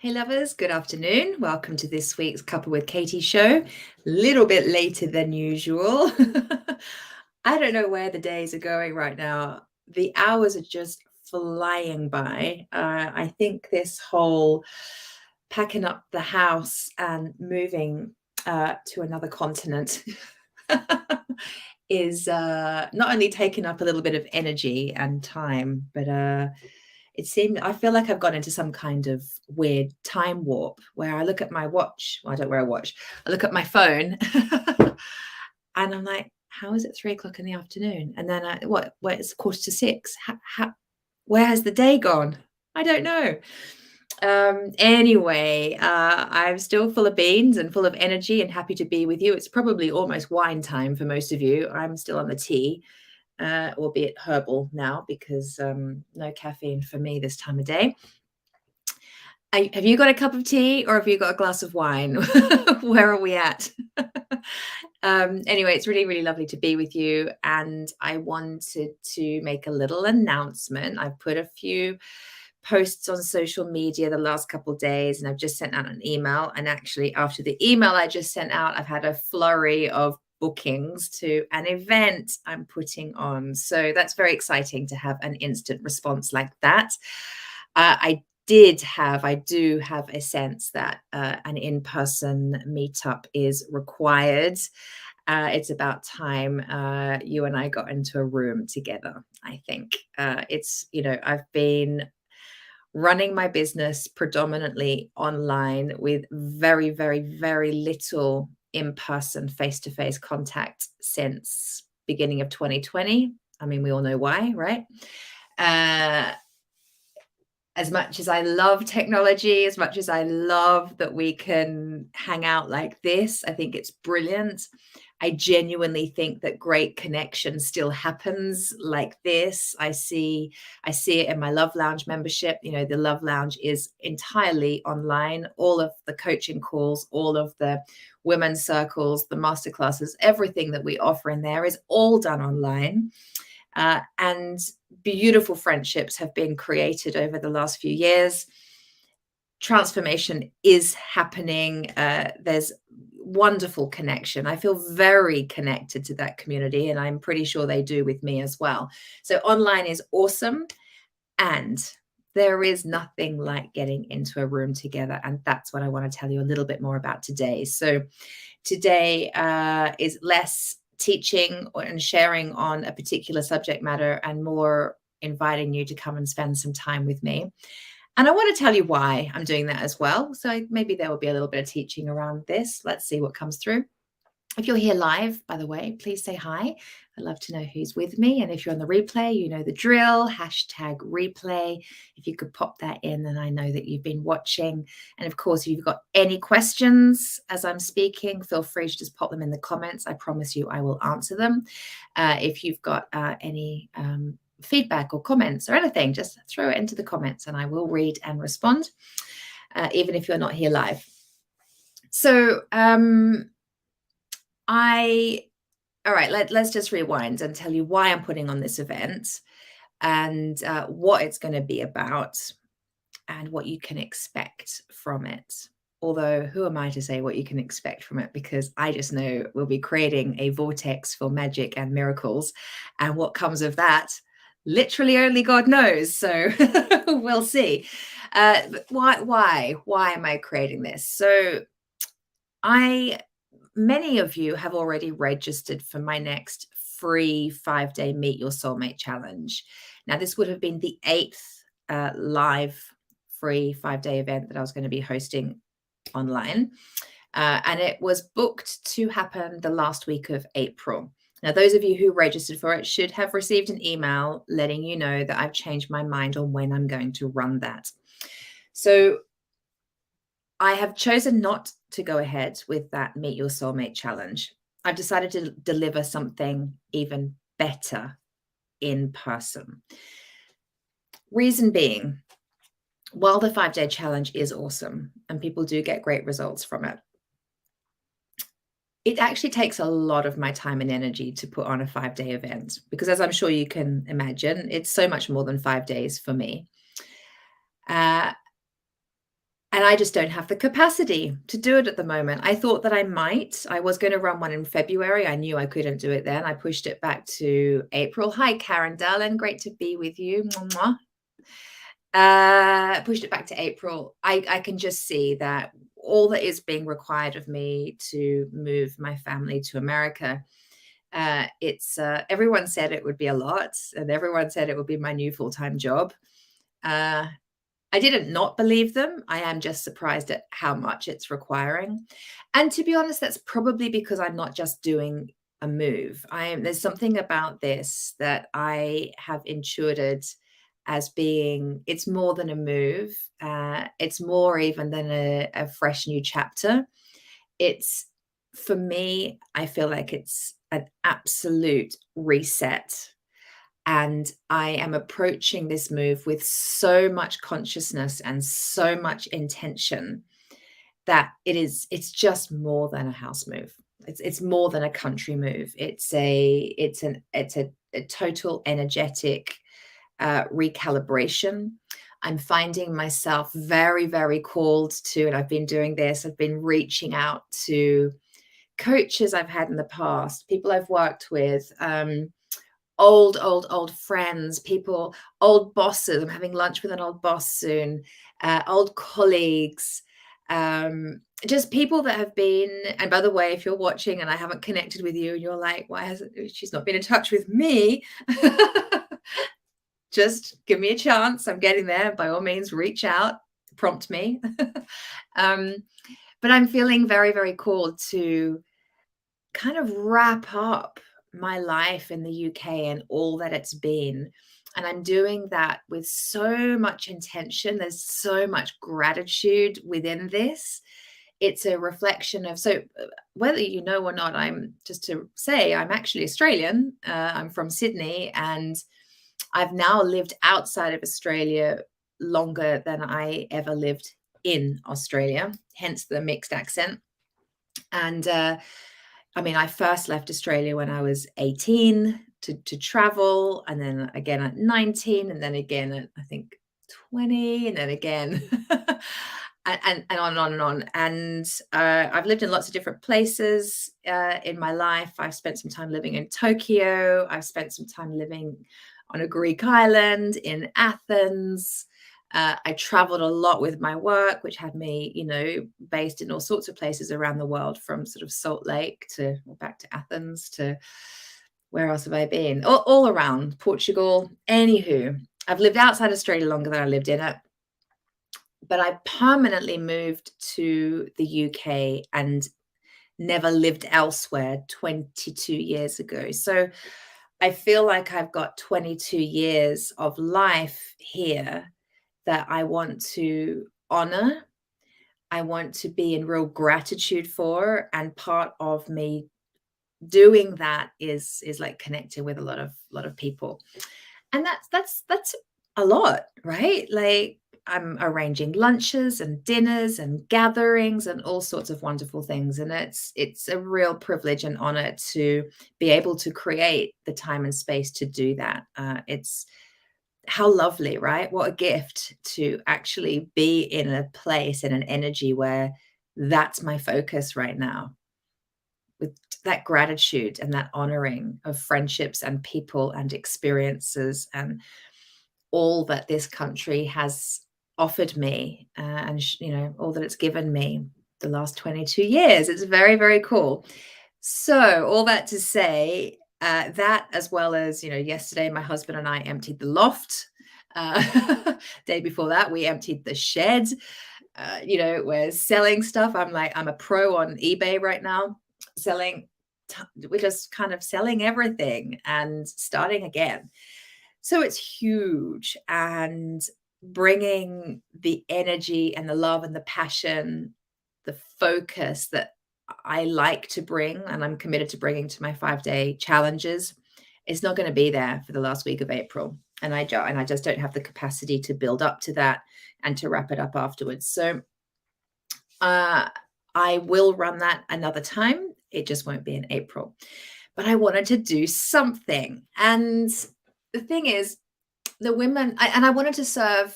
Hey lovers, good afternoon. Welcome to this week's Cuppa with Katie show. Little bit later than usual. I don't know where the days are going right now. The hours are just flying by. I think this whole packing up the house and moving to another continent is not only taking up a little bit of energy and time, but I feel like I've gone into some kind of weird time warp where I look at my watch. Well, I don't wear a watch. I look at my phone and I'm like, how is it 3 o'clock in the afternoon? And then it's 5:45. Where has the day gone? I don't know. Anyway, I'm still full of beans and full of energy and happy to be with you. It's probably almost wine time for most of you. I'm still on the tea. Albeit herbal now because no caffeine for me this time of day. Have you got a cup of tea or have you got a glass of wine? Where are we at? Anyway, it's really, really lovely to be with you. And I wanted to make a little announcement. I've put a few posts on social media the last couple of days, and I've just sent out an email. And actually, after the email I just sent out, I've had a flurry of bookings to an event I'm putting on. So that's very exciting to have an instant response like that. I do have a sense that an in-person meetup is required. It's about time you and I got into a room together, I think. I've been running my business predominantly online with very, very, very little in-person, face-to-face contact since beginning of 2020. I mean, we all know why, right? As much as I love technology, as much as I love that we can hang out like this, I think it's brilliant. I genuinely think that great connection still happens like this. I see it in my Love Lounge membership. You know, the Love Lounge is entirely online. All of the coaching calls, all of the women's circles, the masterclasses, everything that we offer in there is all done online. And beautiful friendships have been created over the last few years. Transformation is happening. There's wonderful connection. I feel very connected to that community, and I'm pretty sure they do with me as well. So online is awesome, and there is nothing like getting into a room together, and that's what I want to tell you a little bit more about today. So today is less teaching and sharing on a particular subject matter and more inviting you to come and spend some time with me. And I want to tell you why I'm doing that as well. So maybe there will be a little bit of teaching around this. Let's see what comes through. If you're here live, by the way, please say hi. I'd love to know who's with me. And if you're on the replay, you know the drill, #replay. If you could pop that in, then I know that you've been watching. And of course, if you've got any questions as I'm speaking, feel free to just pop them in the comments. I promise you I will answer them. If you've got any feedback or comments or anything, just throw it into the comments and I will read and respond, even if you're not here live. So all right, let's just rewind and tell you why I'm putting on this event and what it's going to be about and what you can expect from it. Although, who am I to say what you can expect from it? Because I just know we'll be creating a vortex for magic and miracles. And what comes of that, literally only God knows. So we'll see. Why am I creating this? So many of you have already registered for my next free 5-day Meet Your Soulmate challenge. Now, this would have been the 8th live free 5-day event that I was going to be hosting online. And it was booked to happen the last week of April. Now, those of you who registered for it should have received an email letting you know that I've changed my mind on when I'm going to run that. So I have chosen not to go ahead with that Meet Your Soulmate challenge. I've decided to deliver something even better in person. Reason being, while the 5-day challenge is awesome and people do get great results from it, it actually takes a lot of my time and energy to put on a 5-day event because, as I'm sure you can imagine, it's so much more than 5 days for me. And I just don't have the capacity to do it at the moment. I thought that I might. I was going to run one in February. I knew I couldn't do it then. I pushed it back to April. Hi, Karen Darlin. Great to be with you. Mwah, mwah. Pushed it back to April. I can just see that all that is being required of me to move my family to America, it's everyone said it would be a lot, and everyone said it would be my new full-time job. I didn't not believe them. I am just surprised at how much it's requiring. And to be honest, that's probably because I'm not just doing a move. There's something about this that I have intuited as being, it's more than a move. It's more even than a fresh new chapter. It's, for me, I feel like it's an absolute reset. And I am approaching this move with so much consciousness and so much intention that it's just more than a house move. It's more than a country move. It's a total energetic recalibration. I'm finding myself very, very called to, and I've been doing this, I've been reaching out to coaches I've had in the past, people I've worked with, old friends, people, old bosses. I'm having lunch with an old boss soon, old colleagues, just people that have been, and by the way, if you're watching and I haven't connected with you and you're like, why hasn't she's not been in touch with me? Just give me a chance. I'm getting there. By all means, reach out, prompt me. But I'm feeling very, very called to kind of wrap up my life in the UK and all that it's been. And I'm doing that with so much intention. There's so much gratitude within this. It's a reflection of, so whether you know or not, I'm just to say, I'm actually Australian. I'm from Sydney, and I've now lived outside of Australia longer than I ever lived in Australia, hence the mixed accent. And I mean, I first left Australia when I was 18 to travel, and then again at 19, and then again at, I think, 20, and then again, and on and on and on. And I've lived in lots of different places in my life. I've spent some time living in Tokyo. I've spent some time living on a Greek island in Athens. I traveled a lot with my work, which had me, based in all sorts of places around the world, from sort of Salt Lake to back to Athens to where else have I been? All around Portugal. Anywho, I've lived outside Australia longer than I lived in it. But I permanently moved to the UK and never lived elsewhere 22 years ago. So I feel like I've got 22 years of life here that I want to honor. I want to be in real gratitude for, and part of me doing that is like connecting with a lot of people, and that's a lot, right? Like, I'm arranging lunches and dinners and gatherings and all sorts of wonderful things, and it's a real privilege and honor to be able to create the time and space to do that. It's how lovely, right? What a gift to actually be in a place, in an energy where that's my focus right now, with that gratitude and that honoring of friendships and people and experiences and all that this country has offered me, and all that it's given me the last 22 years. It's very, very cool. So all that to say, that, as well as, yesterday my husband and I emptied the loft. Day before that, we emptied the shed. We're selling stuff. I'm a pro on eBay right now, we're just kind of selling everything and starting again. So it's huge, and bringing the energy and the love and the passion, the focus that I like to bring, and I'm committed to bringing to my 5-day challenges, it's not going to be there for the last week of April. And I just don't have the capacity to build up to that and to wrap it up afterwards. So I will run that another time. It just won't be in April. But I wanted to do something. And the thing is, the women, I wanted to serve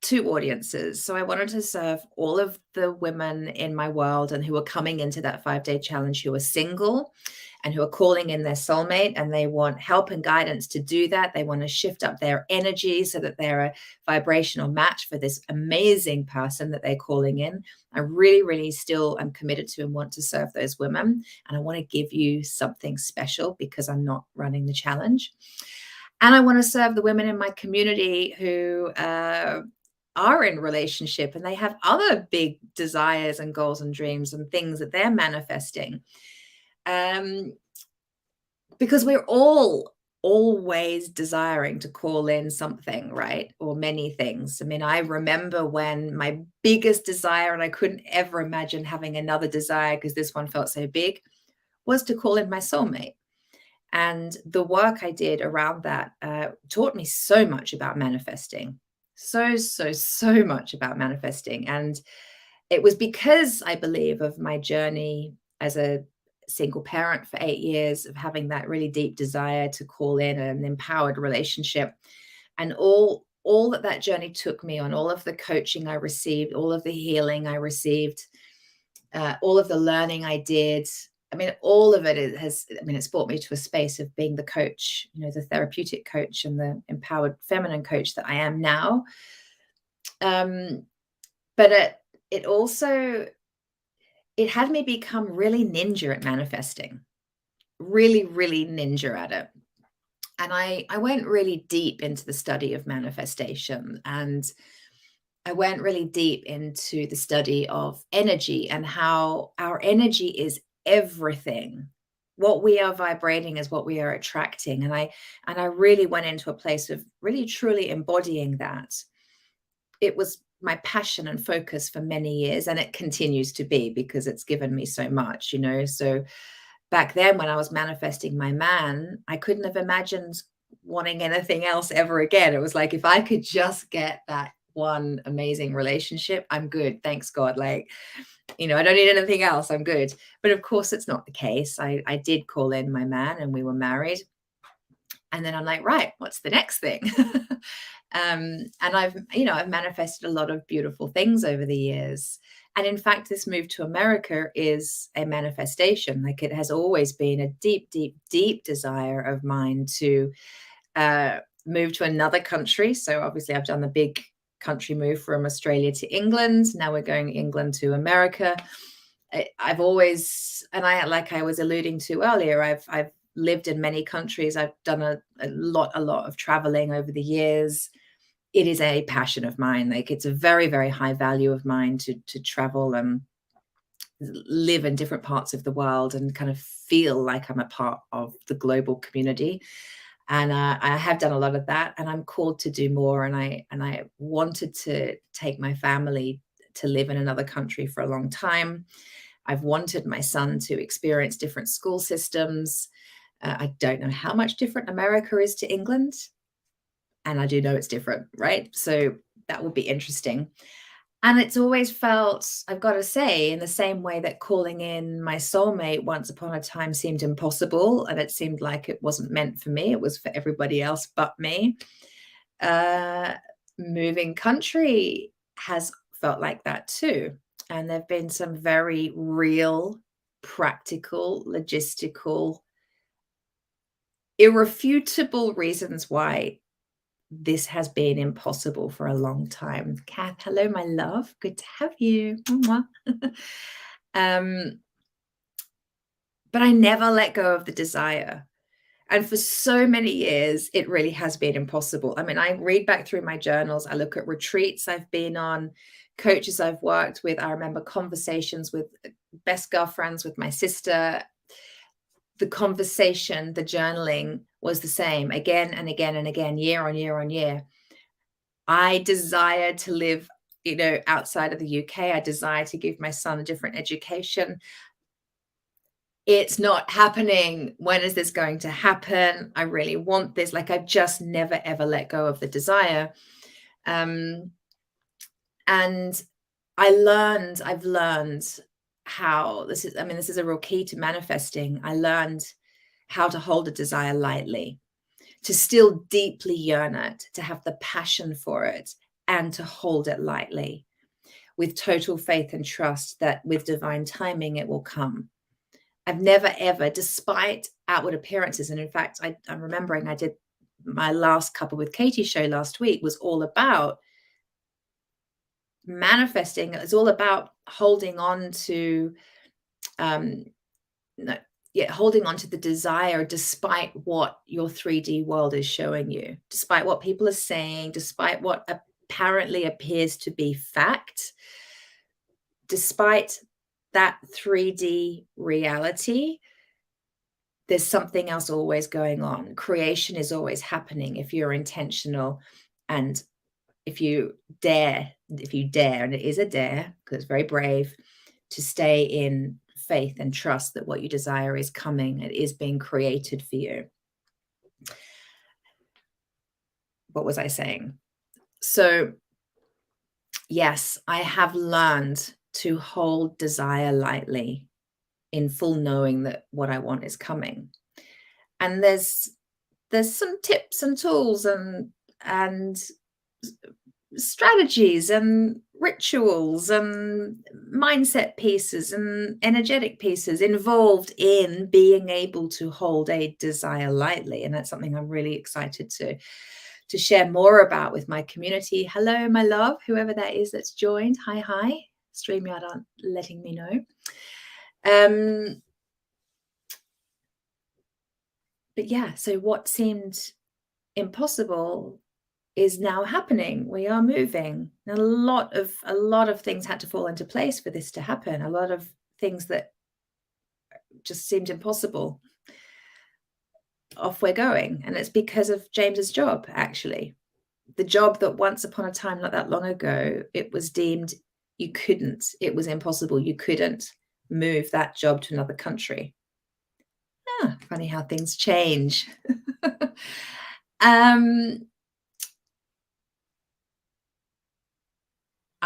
two audiences. So I wanted to serve all of the women in my world and who are coming into that 5-day challenge who are single and who are calling in their soulmate, and they want help and guidance to do that. They want to shift up their energy so that they're a vibrational match for this amazing person that they're calling in. I really, really still am committed to and want to serve those women. And I want to give you something special because I'm not running the challenge. And I want to serve the women in my community who are in relationship and they have other big desires and goals and dreams and things that they're manifesting. Because we're all always desiring to call in something, right? Or many things. I mean, I remember when my biggest desire, and I couldn't ever imagine having another desire because this one felt so big, was to call in my soulmate. And the work I did around that taught me so much about manifesting. So much about manifesting. And it was because I believe of my journey as a single parent for 8 years, of having that really deep desire to call in an empowered relationship, and all that journey took me on, all of the coaching I received, all of the healing I received, all of the learning I did. I mean, all of it it's brought me to a space of being the coach, the therapeutic coach and the empowered feminine coach that I am now. But it also, it had me become really ninja at manifesting, really, really ninja at it. And I went really deep into the study of manifestation, and I went really deep into the study of energy and how our energy is everything. What we are vibrating is what we are attracting. And I really went into a place of really truly embodying that. It was my passion and focus for many years, and it continues to be because it's given me so much, So back then when I was manifesting my man, I couldn't have imagined wanting anything else ever again. It was like, if I could just get that one amazing relationship, I'm good. Thanks God. I don't need anything else. I'm good. But of course, it's not the case. I did call in my man and we were married. And then I'm like, right, what's the next thing? And I've manifested a lot of beautiful things over the years. And in fact, this move to America is a manifestation. Like, it has always been a deep, deep, deep desire of mine to move to another country. So obviously I've done the big country move from Australia to England. Now we're going England to America. I've always, and like I was alluding to earlier, I've lived in many countries. I've done a lot of traveling over the years. It is a passion of mine. Like, it's a very, very high value of mine to travel and live in different parts of the world and kind of feel like I'm a part of the global community. And I have done a lot of that, and I'm called to do more. And I wanted to take my family to live in another country for a long time. I've wanted my son to experience different school systems. I don't know how much different America is to England, and I do know it's different, right? So that will be interesting. And it's always felt, I've got to say, in the same way that calling in my soulmate once upon a time seemed impossible, and it seemed like it wasn't meant for me, it was for everybody else but me. Moving country has felt like that too. And there have been some very real, practical, logistical, irrefutable reasons why this has been impossible for a long time. Kath, hello, my love. Good to have you. But I never let go of the desire. And for so many years, it really has been impossible. I mean, I read back through my journals. I look at retreats I've been on, coaches I've worked with. I remember conversations with best girlfriends, with my sister. The conversation, the journaling was the same again and again and again, year on year on year. I desired to live, outside of the UK. I desire to give my son a different education. It's not happening. When is this going to happen? I really want this. Like, I've just never, ever let go of the desire. And I've learned how this is a real key to manifesting. I learned how to hold a desire lightly, to still deeply yearn it, to have the passion for it, and to hold it lightly with total faith and trust that with divine timing, it will come. I've never, ever, despite outward appearances, and in fact, I'm remembering I did my last Cuppa with Katie show last week, was all about manifesting. It's all about holding on to, holding on to the desire despite what your 3D world is showing you, despite what people are saying, despite what apparently appears to be fact, despite that 3D reality. There's something else always going on. Creation is always happening if you're intentional, and if you dare, and it is a dare because it's very brave, to stay in faith and trust that what you desire is coming. It is being created for you. What was I saying? So, yes, I have learned to hold desire lightly in full knowing that what I want is coming. And there's some tips and tools and strategies and rituals and mindset pieces and energetic pieces involved in being able to hold a desire lightly. And that's something I'm really excited to share more about with my community. Hello, my love, whoever that is that's joined. Hi. StreamYard aren't letting me know. But yeah, so what seemed impossible is now happening. We are moving. And a lot of things had to fall into place for this to happen. A lot of things that just seemed impossible. Off we're going. And it's because of James's job, actually. The job that once upon a time, not that long ago, it was deemed you couldn't. It was impossible. You couldn't move that job to another country. Funny how things change.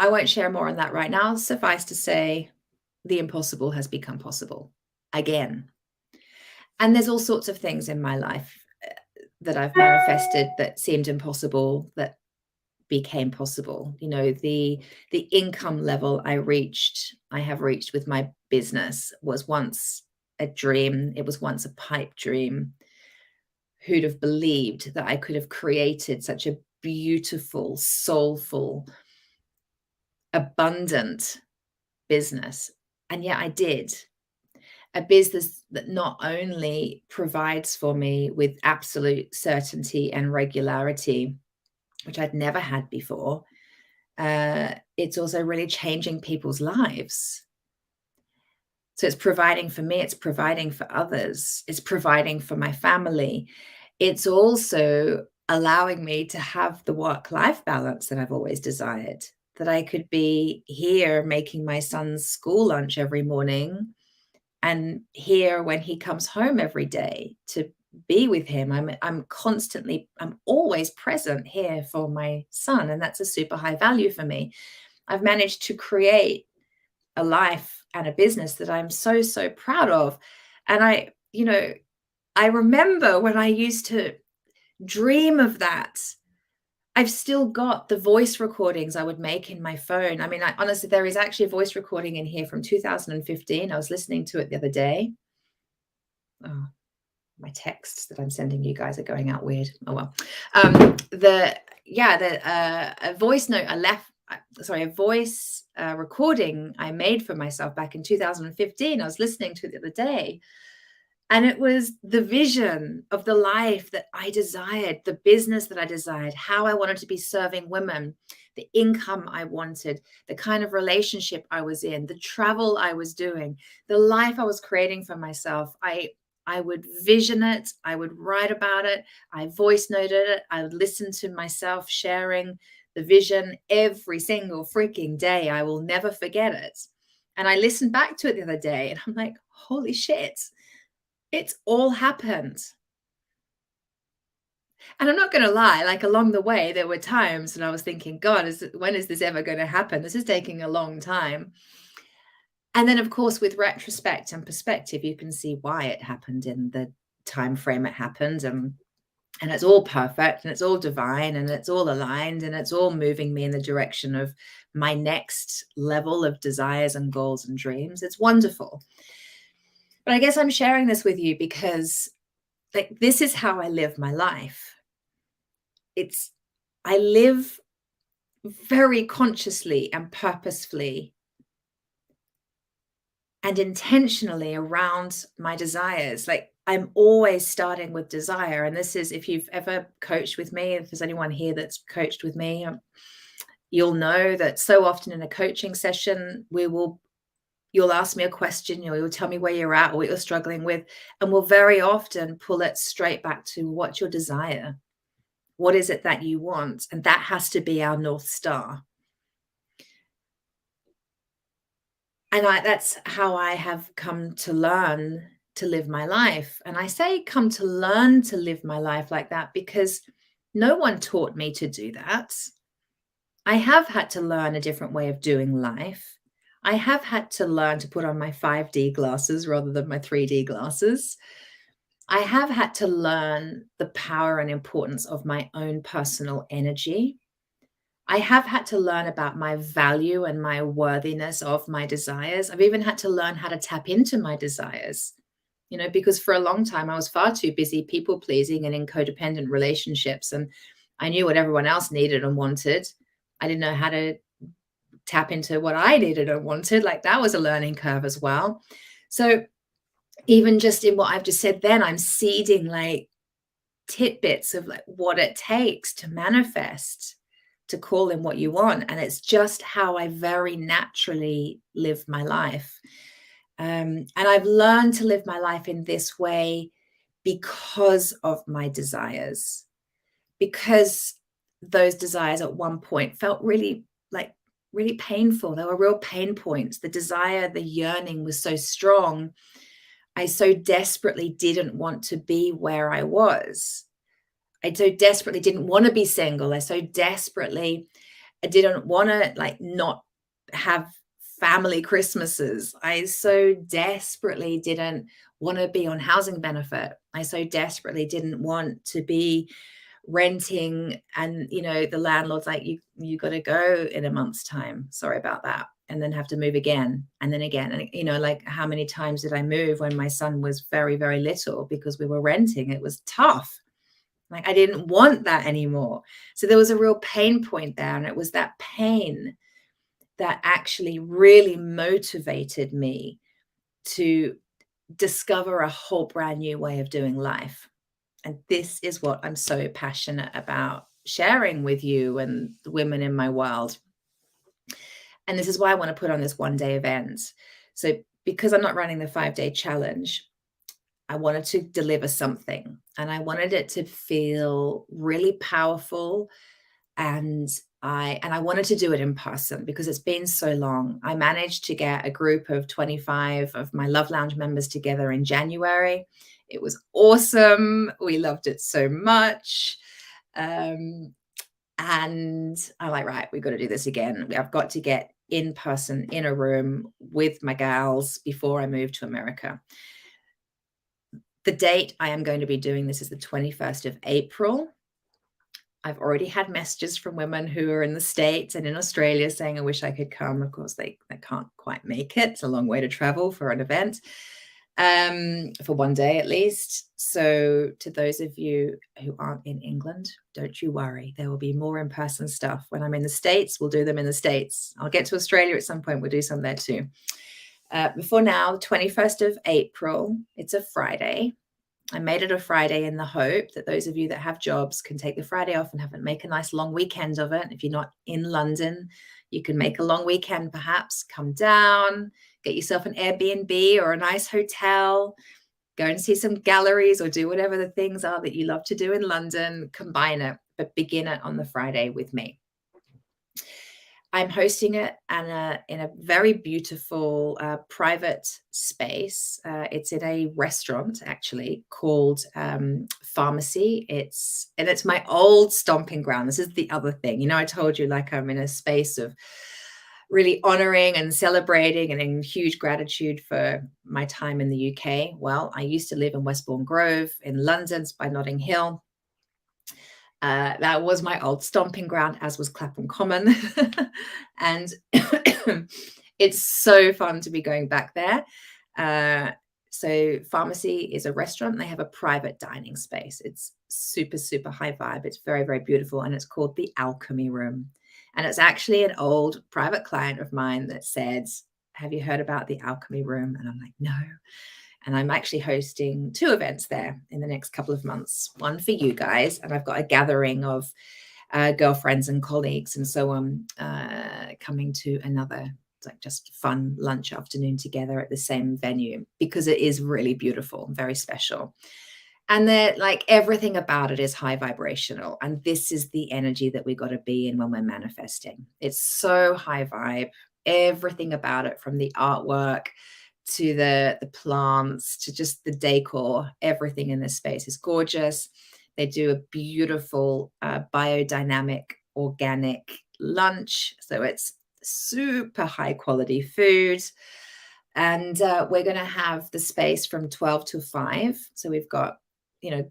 I won't share more on that right now. Suffice to say, the impossible has become possible again. And there's all sorts of things in my life that I've manifested that seemed impossible that became possible. You know, the income level I have reached with my business was once a dream. It was once a pipe dream. Who'd have believed that I could have created such a beautiful, soulful, abundant business? And yet I did. A business that not only provides for me with absolute certainty and regularity, which I'd never had before, it's also really changing people's lives. So it's providing for me, it's providing for others, it's providing for my family. It's also allowing me to have the work-life balance that I've always desired, that I could be here making my son's school lunch every morning and here when he comes home every day to be with him. I'm always present here for my son, and that's a super high value for me. I've managed to create a life and a business that I'm so, so proud of. And I remember when I used to dream of that. I've still got the voice recordings I would make in my phone. I mean, honestly, there is actually a voice recording in here from 2015. I was listening to it the other day. Oh, my texts that I'm sending you guys are going out weird. Oh, well. A voice note a voice recording I made for myself back in 2015. I was listening to it the other day. And it was the vision of the life that I desired, the business that I desired, how I wanted to be serving women, the income I wanted, the kind of relationship I was in, the travel I was doing, the life I was creating for myself. I would vision it. I would write about it. I voice noted it. I would listen to myself sharing the vision every single freaking day. I will never forget it. And I listened back to it the other day and I'm like, holy shit. It's all happened. And I'm not going to lie, like along the way, there were times when I was thinking, God, when is this ever going to happen? This is taking a long time. And then, of course, with retrospect and perspective, you can see why it happened in the time frame it happened. And and it's all perfect and it's all divine and it's all aligned and it's all moving me in the direction of my next level of desires and goals and dreams. It's wonderful. But I guess I'm sharing this with you because like this is how I live my life. I live very consciously and purposefully and intentionally around my desires. Like I'm always starting with desire. And this is, if you've ever coached with me, if there's anyone here that's coached with me, you'll know that so often in a coaching session, you'll ask me a question, you'll tell me where you're at or what you're struggling with. And we'll very often pull it straight back to what's your desire? What is it that you want? And that has to be our North Star. And that's how I have come to learn to live my life. And I say come to learn to live my life like that because no one taught me to do that. I have had to learn a different way of doing life. I have had to learn to put on my 5D glasses rather than my 3D glasses. I have had to learn the power and importance of my own personal energy. I have had to learn about my value and my worthiness of my desires. I've even had to learn how to tap into my desires, because for a long time I was far too busy people pleasing and in codependent relationships. And I knew what everyone else needed and wanted. I didn't know how to tap into what I needed and wanted. Like that was a learning curve as well. So even just in what I've just said, then I'm seeding like tidbits of like what it takes to manifest, to call in what you want. And it's just how I very naturally live my life. And I've learned to live my life in this way because of my desires, because those desires at one point felt really painful. They were real pain points. The desire, the yearning was so strong. I so desperately didn't want to be where I was. I so desperately didn't want to be single. I didn't want to not have family Christmases. I so desperately didn't want to be on housing benefit. I so desperately didn't want to be renting and the landlord's like, you got to go in a month's time, sorry about that, and then have to move again and then again. And like how many times did I move when my son was very, very little because we were renting? It was tough. Like I didn't want that anymore. So there was a real pain point there, and it was that pain that actually really motivated me to discover a whole brand new way of doing life. And this is what I'm so passionate about sharing with you and the women in my world. And this is why I want to put on this one-day event. So because I'm not running the 5-day challenge, I wanted to deliver something, and I wanted it to feel really powerful. And I wanted to do it in person because it's been so long. I managed to get a group of 25 of my Love Lounge members together in January. It was awesome. We loved it so much. And I'm like, right, we've got to do this again. I've got to get in person in a room with my gals before I move to America. The date I am going to be doing this is the 21st of April. I've already had messages from women who are in the States and in Australia saying, I wish I could come. Of course, they can't quite make it. It's a long way to travel for an event, for one day at least. So to those of you who aren't in England, don't you worry. There will be more in-person stuff. When I'm in the States, we'll do them in the States. I'll get to Australia at some point. We'll do some there too. Before now, 21st of April, it's a Friday. I made it a Friday in the hope that those of you that have jobs can take the Friday off and make a nice long weekend of it. If you're not in London, you can make a long weekend, perhaps come down, get yourself an Airbnb or a nice hotel, go and see some galleries or do whatever the things are that you love to do in London, combine it, but begin it on the Friday with me. I'm hosting it in a very beautiful private space. It's in a restaurant, actually, called Pharmacy. It's my old stomping ground. This is the other thing. I told you, I'm in a space of really honoring and celebrating and in huge gratitude for my time in the UK. Well, I used to live in Westbourne Grove in London by Notting Hill. That was my old stomping ground, as was Clapham Common. And it's so fun to be going back there. So Pharmacy is a restaurant. They have a private dining space. It's super, super high vibe. It's very, very beautiful. And it's called the Alchemy Room. And it's actually an old private client of mine that said, have you heard about the Alchemy Room? And I'm like, no. And I'm actually hosting 2 events there in the next couple of months. One for you guys, and I've got a gathering of girlfriends and colleagues and so on coming to another, like, just fun lunch afternoon together at the same venue, because it is really beautiful, very special. And they're like, everything about it is high vibrational. And this is the energy that we got to be in when we're manifesting. It's so high vibe, everything about it, from the artwork to the plants to just the decor, everything in this space is gorgeous. They do a beautiful biodynamic organic lunch. So it's super high quality food. And we're going to have the space from 12 to 5. So we've got,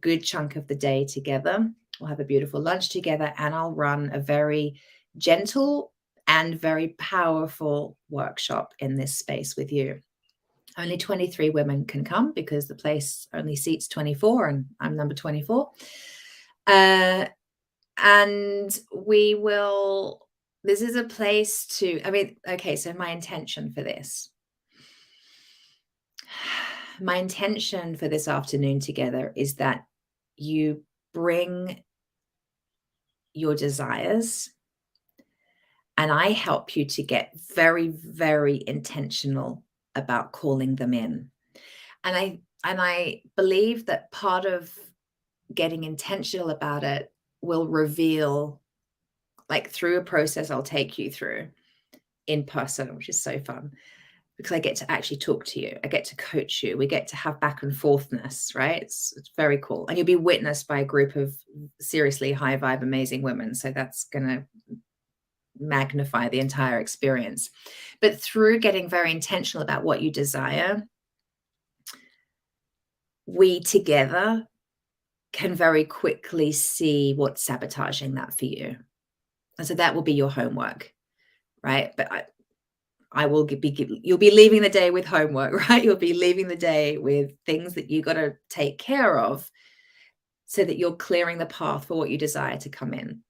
good chunk of the day together. We'll have a beautiful lunch together, and I'll run a very gentle and very powerful workshop in this space with you. Only 23 women can come because the place only seats 24, and I'm number 24. And this is a place to, okay, so my intention for this afternoon together is that you bring your desires, and I help you to get very, very intentional about calling them in. And I believe that part of getting intentional about it will reveal, like, through a process I'll take you through in person, which is so fun, because I get to actually talk to you. I get to coach you. We get to have back and forthness, right? It's very cool. And you'll be witnessed by a group of seriously high vibe, amazing women. So that's going to magnify the entire experience. But through getting very intentional about what you desire, we together can very quickly see what's sabotaging that for you. And so that will be your homework, right? But you'll be leaving the day with homework, right? You'll be leaving the day with things that you got to take care of so that you're clearing the path for what you desire to come in.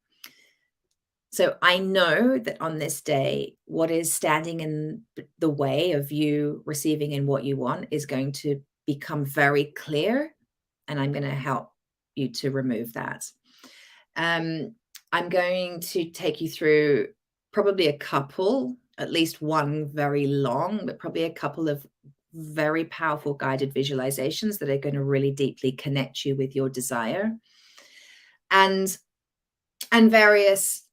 So I know that on this day, what is standing in the way of you receiving in what you want is going to become very clear, and I'm going to help you to remove that. I'm going to take you through probably at least one very long, but probably a couple of very powerful guided visualizations that are going to really deeply connect you with your desire, and various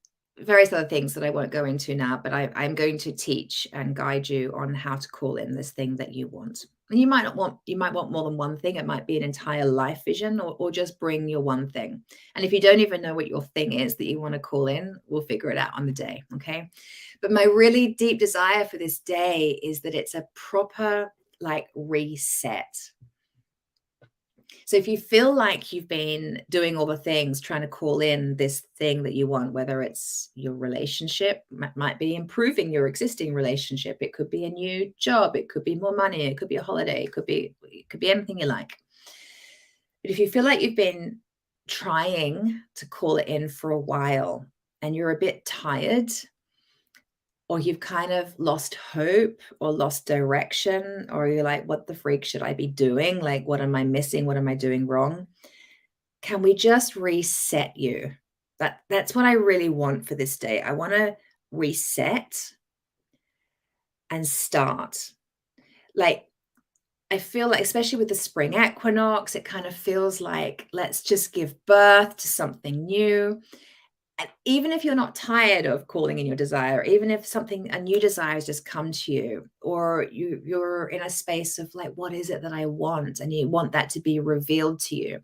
other things that I won't go into now, but I'm going to teach and guide you on how to call in this thing that you want. And you might want more than one thing. It might be an entire life vision, or just bring your one thing. And if you don't even know what your thing is that you want to call in, we'll figure it out on the day. Okay. But my really deep desire for this day is that it's a proper, like, reset. So if you feel like you've been doing all the things, trying to call in this thing that you want, whether it's your relationship, might be improving your existing relationship. It could be a new job. It could be more money. It could be a holiday. It could be anything you like. But if you feel like you've been trying to call it in for a while and you're a bit tired, or you've kind of lost hope or lost direction, or you're like, what the freak should I be doing? Like, what am I missing? What am I doing wrong? Can we just reset you? That's what I really want for this day. I want to reset and start. Like, I feel like, especially with the spring equinox, it kind of feels like, let's just give birth to something new. And even if you're not tired of calling in your desire, even if a new desire has just come to you, or you're in a space of like, what is it that I want? And you want that to be revealed to you.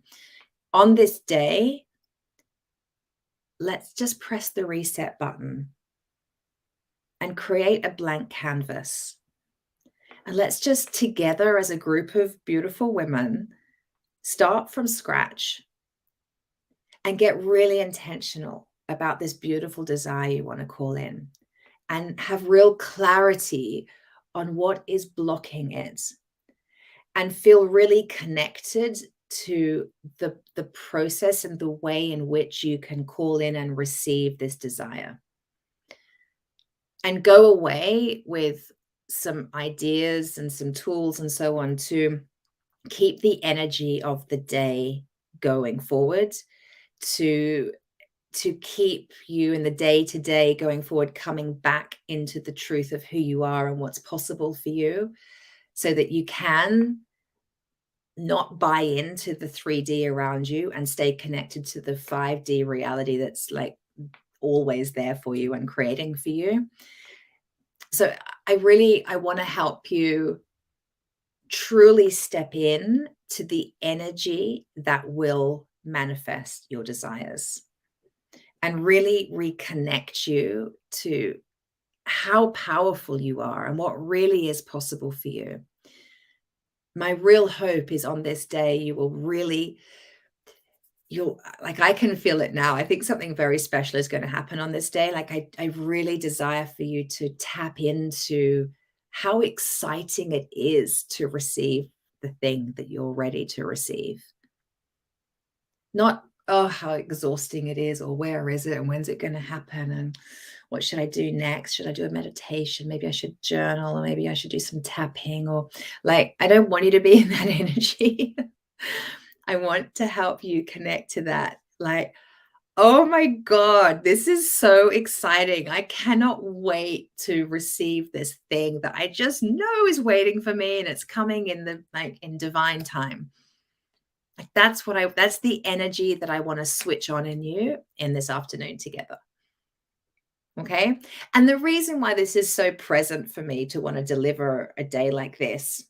On this day, let's just press the reset button and create a blank canvas. And let's just together, as a group of beautiful women, start from scratch and get really intentional about this beautiful desire you want to call in, and have real clarity on what is blocking it, and feel really connected to the process and the way in which you can call in and receive this desire. And go away with some ideas and some tools and so on to keep the energy of the day going forward, to keep you in the day to day going forward, coming back into the truth of who you are and what's possible for you, so that you can not buy into the 3D around you and stay connected to the 5D reality that's like always there for you and creating for you. So I want to help you truly step in to the energy that will manifest your desires, and really reconnect you to how powerful you are and what really is possible for you. My real hope is on this day, you'll like, I can feel it now. I think something very special is going to happen on this day. Like I really desire for you to tap into how exciting it is to receive the thing that you're ready to receive. Not, oh, how exhausting it is, or where is it, and when's it going to happen, and what should I do next? Should I do a meditation? Maybe I should journal, or maybe I should do some tapping, or like, I don't want you to be in that energy. I want to help you connect to that. Like, oh my God, this is so exciting. I cannot wait to receive this thing that I just know is waiting for me, and it's coming in in divine time. Like that's the energy that I want to switch on in you in this afternoon together. Okay. And the reason why this is so present for me to want to deliver a day like this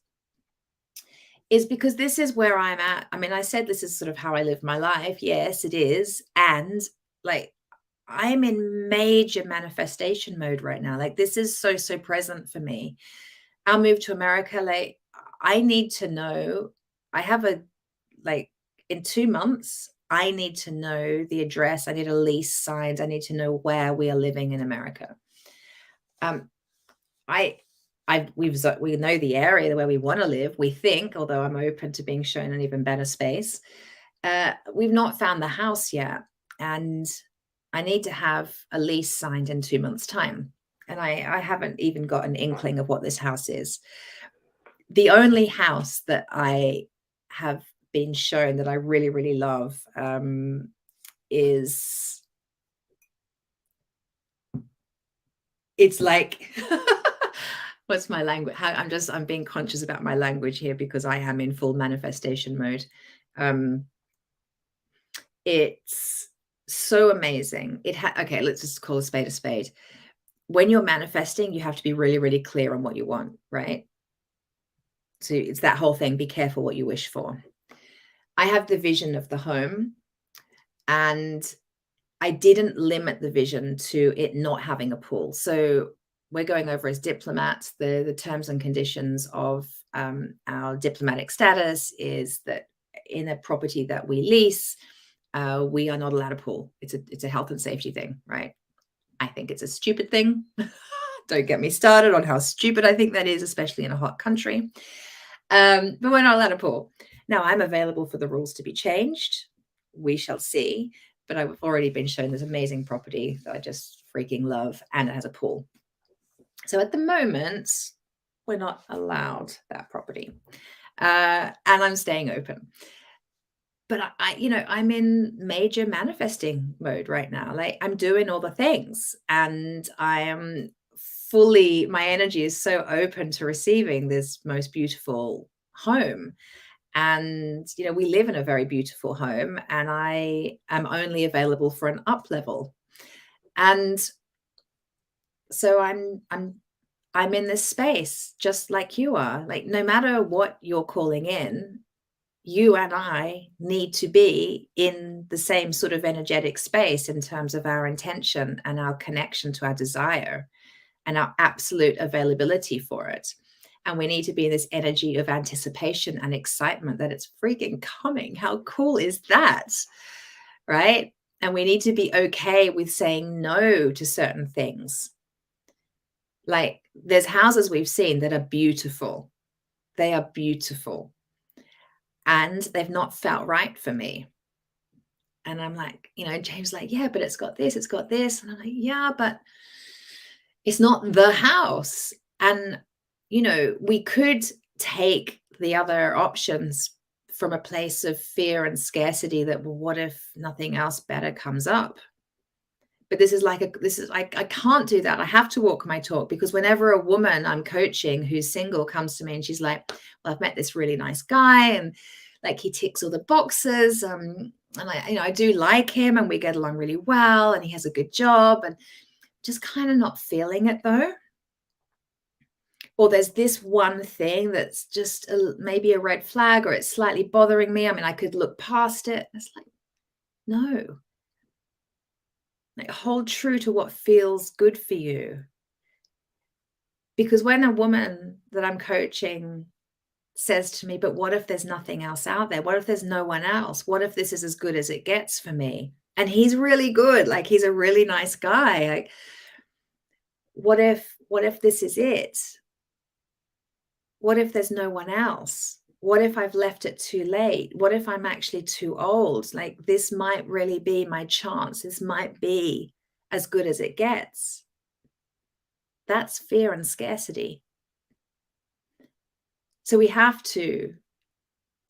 is because this is where I'm at. I mean, I said this is sort of how I live my life. Yes, it is. And like, I'm in major manifestation mode right now. Like, this is so, so present for me. I'll move to America. Like, I need to know, I have in 2 months, I need to know the address. I need a lease signed. I need to know where we are living in America. We know the area where we want to live, we think, although I'm open to being shown an even better space. We've not found the house yet, and I need to have a lease signed in 2 months' time. And I haven't even got an inkling of what this house is. The only house that I have been shown that I really, really love is, it's like, what's my language? I'm being conscious about my language here because I am in full manifestation mode. It's so amazing. Okay, let's just call a spade a spade. When you're manifesting, you have to be really, really clear on what you want, right? So it's that whole thing, be careful what you wish for. I have the vision of the home, and I didn't limit the vision to it not having a pool. So we're going over as diplomats, the terms and conditions of our diplomatic status is that in a property that we lease, we are not allowed a pool. It's a health and safety thing, right? I think it's a stupid thing. Don't get me started on how stupid I think that is, especially in a hot country. But we're not allowed a pool. Now, I'm available for the rules to be changed. We shall see. But I've already been shown this amazing property that I just freaking love, and it has a pool. So at the moment, we're not allowed that property. And I'm staying open. But I'm in major manifesting mode right now. Like, I'm doing all the things, and I am my energy is so open to receiving this most beautiful home. And, we live in a very beautiful home, and I am only available for an up level. And so I'm in this space just like you are. Like, no matter what you're calling in, you and I need to be in the same sort of energetic space in terms of our intention and our connection to our desire and our absolute availability for it. And we need to be in this energy of anticipation and excitement that it's freaking coming. How cool is that? right? And we need to be okay with saying no to certain things. Like, there's houses we've seen that are beautiful. They are beautiful. And they've not felt right for me. And I'm like, James like, yeah, but it's got this, it's got this. And I'm like, yeah, but it's not the house. And, we could take the other options from a place of fear and scarcity that, well, what if nothing else better comes up? But this is I can't do that. I have to walk my talk, because whenever a woman I'm coaching who's single comes to me and she's like, well, I've met this really nice guy and like he ticks all the boxes. And I do like him and we get along really well and he has a good job, and just kind of not feeling it though. Or there's this one thing that's just maybe a red flag, or it's slightly bothering me. I mean, I could look past it. It's like, no. Like, hold true to what feels good for you. Because when a woman that I'm coaching says to me, but what if there's nothing else out there? What if there's no one else? What if this is as good as it gets for me? And he's really good. Like, he's a really nice guy. Like, what if this is it? What if there's no one else? What if I've left it too late? What if I'm actually too old? Like, this might really be my chance. This might be as good as it gets. That's fear and scarcity. So we have to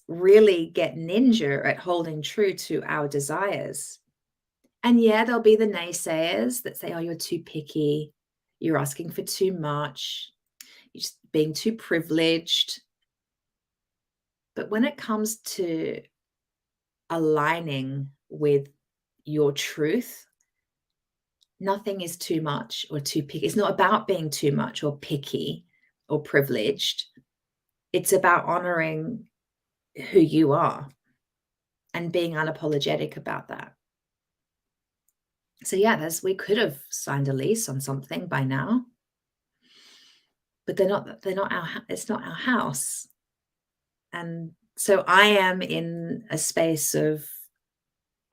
really get ninja at holding true to our desires. And yeah, there'll be the naysayers that say, oh, you're too picky. You're asking for too much. You're just being too privileged. But when it comes to aligning with your truth, nothing is too much or too picky. It's not about being too much or picky or privileged. It's about honoring who you are and being unapologetic about that. So yeah, we could have signed a lease on something by now, but it's not our house. And so I am in a space of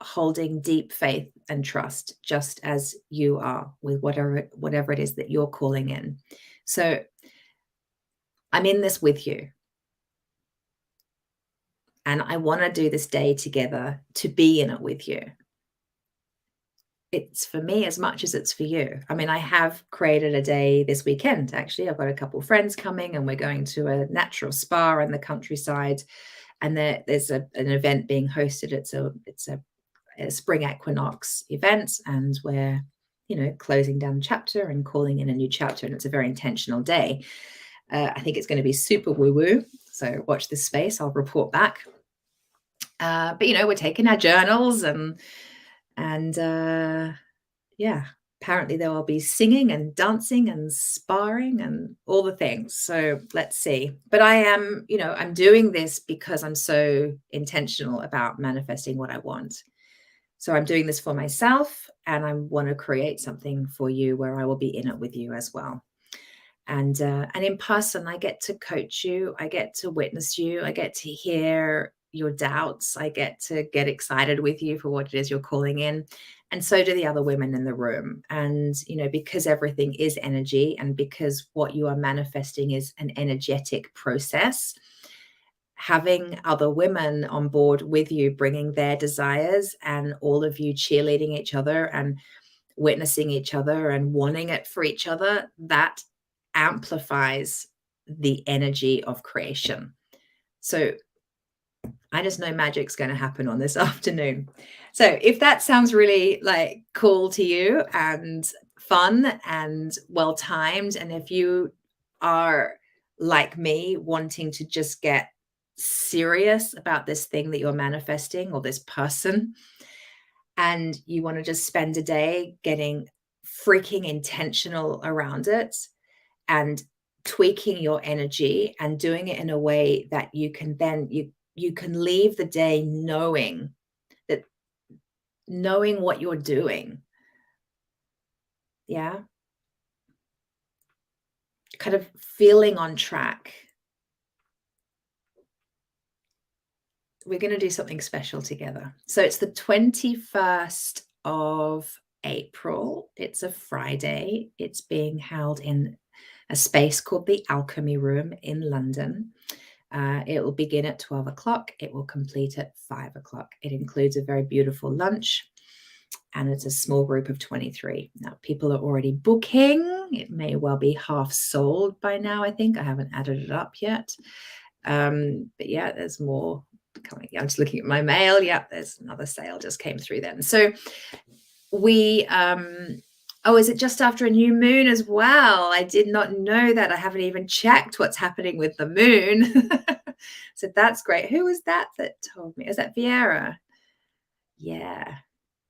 holding deep faith and trust, just as you are with whatever it is that you're calling in. So I'm in this with you. And I want to do this day together to be in it with you. It's for me as much as it's for you. I mean, I have created a day this weekend, actually. I've got a couple of friends coming and we're going to a natural spa in the countryside. And there's an event being hosted. It's a spring equinox event, and we're, closing down a chapter and calling in a new chapter. And it's a very intentional day. I think it's going to be super woo-woo. So watch this space. I'll report back. But we're taking our journals and yeah, apparently there will be singing and dancing and sparring and all the things. So let's see. But I am, I'm doing this because I'm so intentional about manifesting what I want. So I'm doing this for myself, and I want to create something for you where I will be in it with you as well. And in person, I get to coach you. I get to witness you. I get to hear your doubts. I get to get excited with you for what it is you're calling in. And so do the other women in the room. And, because everything is energy, and because what you are manifesting is an energetic process, having other women on board with you, bringing their desires, and all of you cheerleading each other and witnessing each other and wanting it for each other, that amplifies the energy of creation. So I just know magic's going to happen on this afternoon. So if that sounds really like cool to you and fun and well timed, and if you are like me, wanting to just get serious about this thing that you're manifesting, or this person, and you want to just spend a day getting freaking intentional around it and tweaking your energy and doing it in a way that you can then you can leave the day knowing what you're doing. Yeah. Kind of feeling on track. we're going to do something special together. So it's the 21st of April. It's a Friday. It's being held in a space called the Alchemy Room in London. It will begin at 12 o'clock. It will complete at 5 o'clock. It includes a very beautiful lunch, and it's a small group of 23. Now, people are already booking. It may well be half sold by now, I think. I haven't added it up yet. But yeah, there's more coming. I'm just looking at my mail. Yeah, there's another sale just came through then. So we, oh, is it just after a new moon as well? I did not know that. I haven't even checked what's happening with the moon. So that's great. Who was that told me? Is that Vieira? Yeah.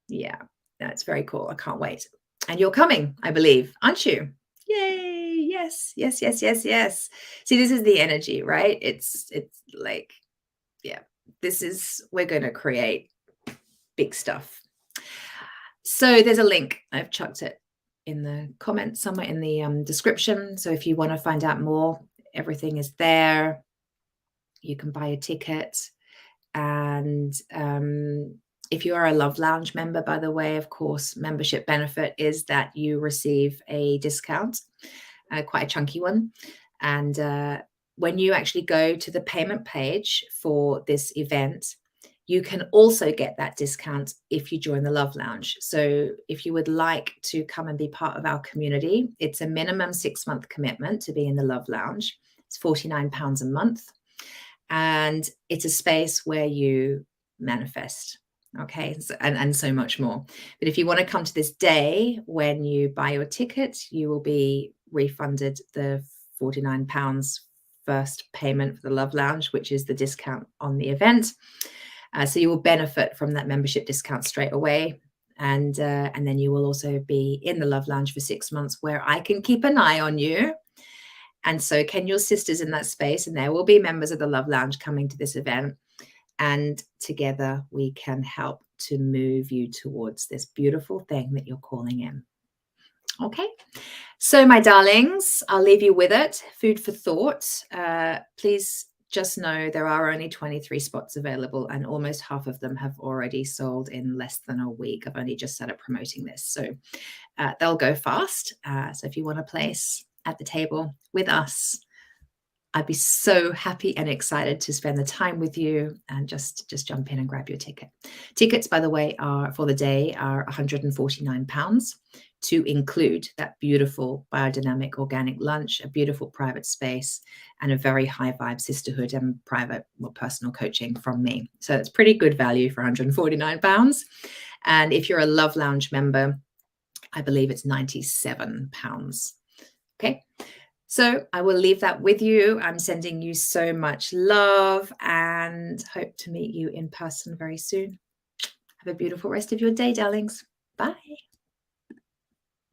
Yeah. That's very cool. I can't wait. And you're coming, I believe, aren't you? Yay. Yes. Yes. Yes. Yes. Yes. See, this is the energy, right? It's like, yeah, we're going to create big stuff. So there's a link. I've chucked it in the comments somewhere in the description. So if you want to find out more, everything is there. You can buy a ticket. And if you are a Love Lounge member, by the way, of course, membership benefit is that you receive a discount, quite a chunky one. And when you actually go to the payment page for this event, you can also get that discount if you join the Love Lounge. So if you would like to come and be part of our community, it's a minimum 6-month commitment to be in the Love Lounge. It's £49 a month. And it's a space where you manifest, okay, and so much more. But if you want to come to this day, when you buy your ticket, you will be refunded the £49 first payment for the Love Lounge, which is the discount on the event. So you will benefit from that membership discount straight away. And then you will also be in the Love Lounge for 6 months, where I can keep an eye on you. And so can your sisters in that space, and there will be members of the Love Lounge coming to this event. And together we can help to move you towards this beautiful thing that you're calling in. Okay. So my darlings, I'll leave you with it. Food for thought. Please just know there are only 23 spots available, and almost half of them have already sold in less than a week. I've only just started promoting this. So they'll go fast. So if you want a place at the table with us, I'd be so happy and excited to spend the time with you, and just jump in and grab your ticket. Tickets, by the way, are for the day are £149 to include that beautiful biodynamic organic lunch, a beautiful private space, and a very high vibe sisterhood and private or personal coaching from me. So it's pretty good value for £149. And if you're a Love Lounge member, I believe it's £97. Okay. So I will leave that with you. I'm sending you so much love and hope to meet you in person very soon. Have a beautiful rest of your day, darlings. Bye.